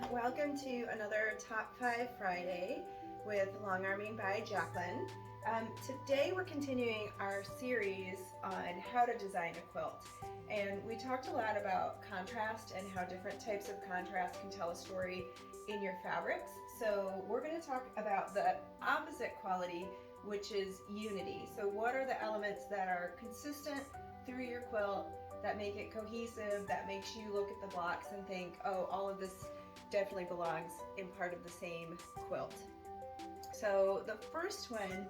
Welcome to another Top 5 Friday with Long Arming by Jacqueline. Today we're continuing our series on how to design a quilt. And we talked a lot about contrast and how different types of contrast can tell a story in your fabrics. So we're going to talk about the opposite quality, which is unity. So what are the elements that are consistent through your quilt, that make it cohesive, that makes you look at the blocks and think, oh, all of this definitely belongs in part of the same quilt. So the first one,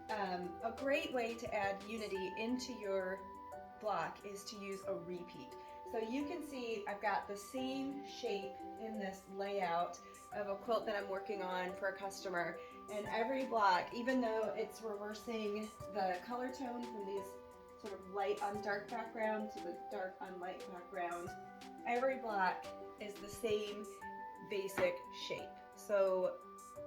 a great way to add unity into your block is to use a repeat. So you can see I've got the same shape in this layout of a quilt that I'm working on for a customer, and every block, even though it's reversing the color tone from these sort of light on dark background to the dark on light background, every block is the same basic shape. So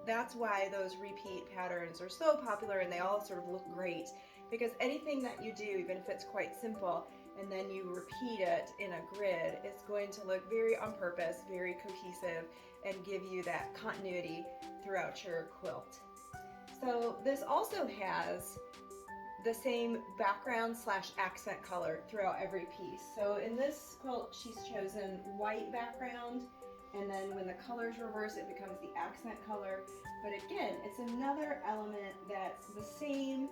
that's why those repeat patterns are so popular, and they all sort of look great, because anything that you do, even if it's quite simple, and then you repeat it in a grid, it's going to look very on purpose, very cohesive, and give you that continuity throughout your quilt. So this also has the same background / accent color throughout every piece. So in this quilt, she's chosen white background, and then when the colors reverse, it becomes the accent color. But again, it's another element that's the same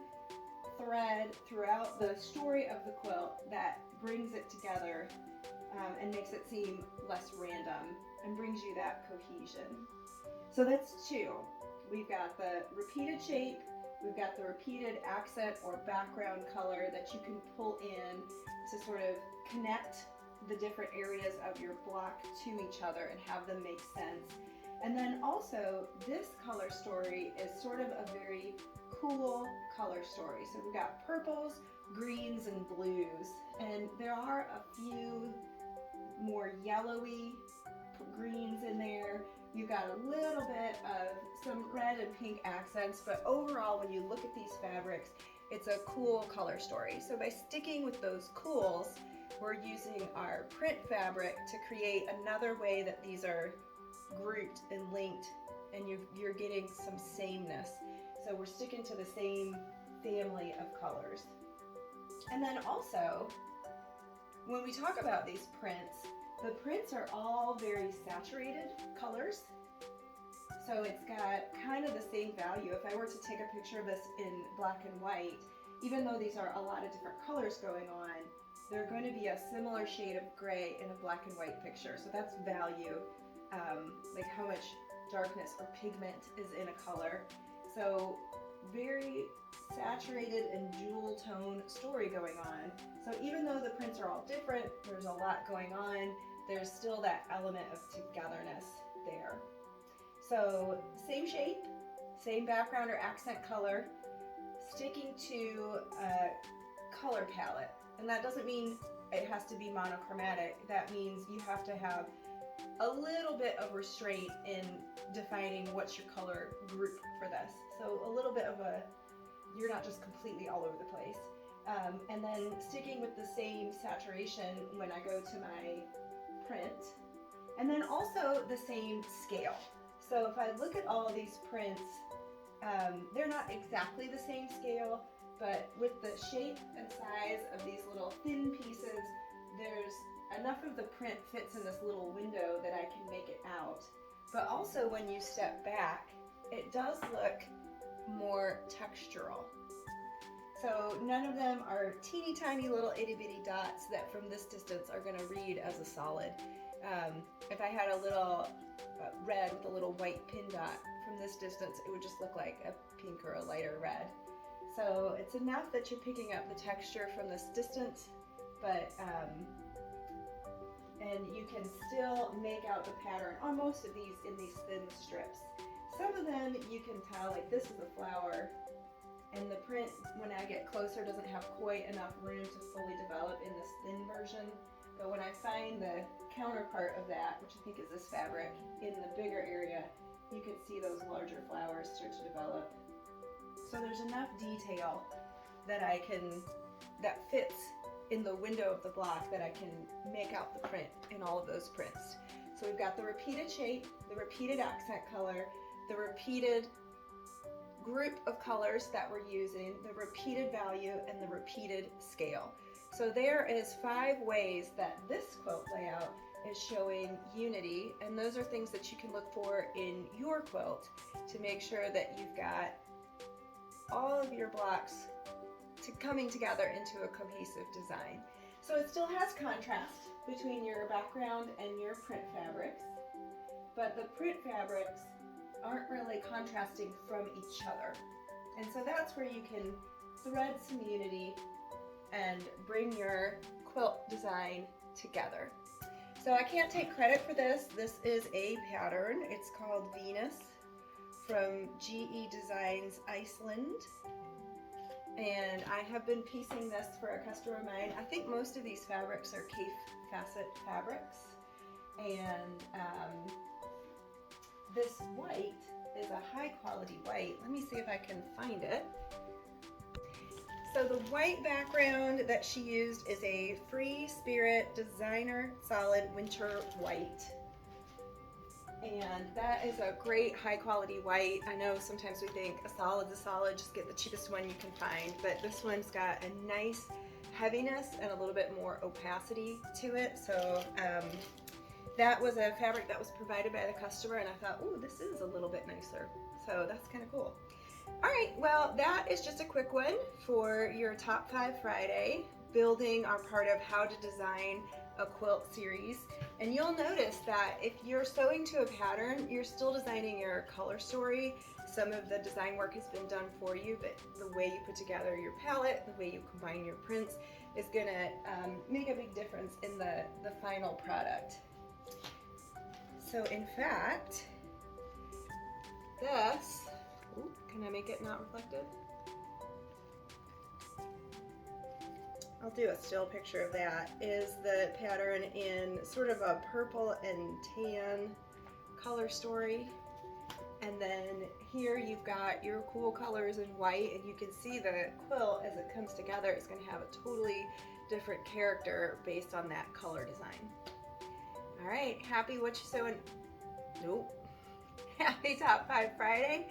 thread throughout the story of the quilt that brings it together and makes it seem less random and brings you that cohesion. So that's two. We've got the repeated shape, we've got the repeated accent or background color that you can pull in to sort of connect the different areas of your block to each other and have them make sense. And then also, this color story is sort of a very cool color story. So we've got purples, greens, and blues, and there are a few more yellowy greens in there. You've got a little bit of some red and pink accents, but overall, when you look at these fabrics, it's a cool color story. So by sticking with those cools, we're using our print fabric to create another way that these are grouped and linked, and you're getting some sameness. So we're sticking to the same family of colors. And then also, when we talk about these prints, the prints are all very saturated colors. So it's got kind of the same value. If I were to take a picture of this in black and white, even though these are a lot of different colors going on, they're going to be a similar shade of gray in a black and white picture. So that's value, like how much darkness or pigment is in a color. So very saturated and jewel tone story going on. So even though the prints are all different, there's a lot going on, there's still that element of togetherness there. So same shape, same background or accent color, sticking to a color palette. And that doesn't mean it has to be monochromatic. That means you have to have a little bit of restraint in defining what's your color group for this. So a little bit of you're not just completely all over the place. And then sticking with the same saturation when I go to my print. And then also the same scale. So if I look at all of these prints, they're not exactly the same scale, but with the shape and size of these little thin pieces, there's enough of the print fits in this little window that I can make it out. But also when you step back, it does look more textural. So none of them are teeny tiny little itty bitty dots that from this distance are going to read as a solid. If I had a little red with a little white pin dot from this distance, it would just look like a pink or a lighter red. So it's enough that you're picking up the texture from this distance, but and you can still make out the pattern on most of these in these thin strips. Some of them you can tell, like this is a flower, and the print, when I get closer, doesn't have quite enough room to fully develop in this thin version. But when I find the counterpart of that, which I think is this fabric, in the bigger area, you can see those larger flowers start to develop. So there's enough detail that that fits in the window of the block that I can make out the print in all of those prints. So we've got the repeated shape, the repeated accent color, the repeated group of colors that we're using, the repeated value, and the repeated scale. So there is 5 ways that this quilt layout is showing unity, and those are things that you can look for in your quilt to make sure that you've got all of your blocks coming together into a cohesive design. So it still has contrast between your background and your print fabrics, but the print fabrics aren't really contrasting from each other. And so that's where you can thread some unity and bring your quilt design together. So I can't take credit for this. This is a pattern. It's called Venus from GE Designs Iceland. And I have been piecing this for a customer of mine. I think most of these fabrics are Cape Facet fabrics. And this white is a high quality white. Let me see if I can find it. So the white background that she used is a Free Spirit Designer Solid Winter White. And that is a great high quality white. I know sometimes we think a solid's a solid, just get the cheapest one you can find, but this one's got a nice heaviness and a little bit more opacity to it. So that was a fabric that was provided by the customer, and I thought, ooh, this is a little bit nicer. So that's kind of cool. All right, well, that is just a quick one for your Top 5 Friday, building our part of how to design a quilt series. And you'll notice that if you're sewing to a pattern, you're still designing your color story. Some of the design work has been done for you, but the way you put together your palette, the way you combine your prints is gonna make a big difference in the final product. So in fact, this, ooh, can I make it not reflective? I'll do a still picture of that, is the pattern in sort of a purple and tan color story. And then here you've got your cool colors in white, and you can see the quilt as it comes together is going to have a totally different character based on that color design. All right, happy what you sewing? Nope. Happy Top 5 Friday.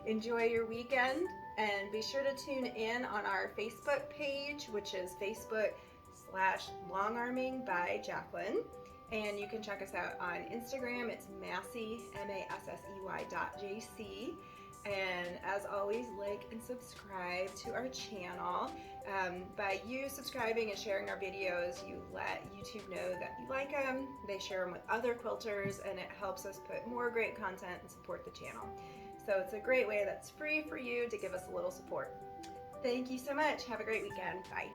Enjoy your weekend, and be sure to tune in on our Facebook page, which is Facebook.com/longarming by Jacqueline. And you can check us out on Instagram. It's massey, massey.jc. And as always, like and subscribe to our channel. By you subscribing and sharing our videos, you let YouTube know that you like them. They share them with other quilters, and it helps us put more great content and support the channel. So it's a great way that's free for you to give us a little support. Thank you so much. Have a great weekend. Bye.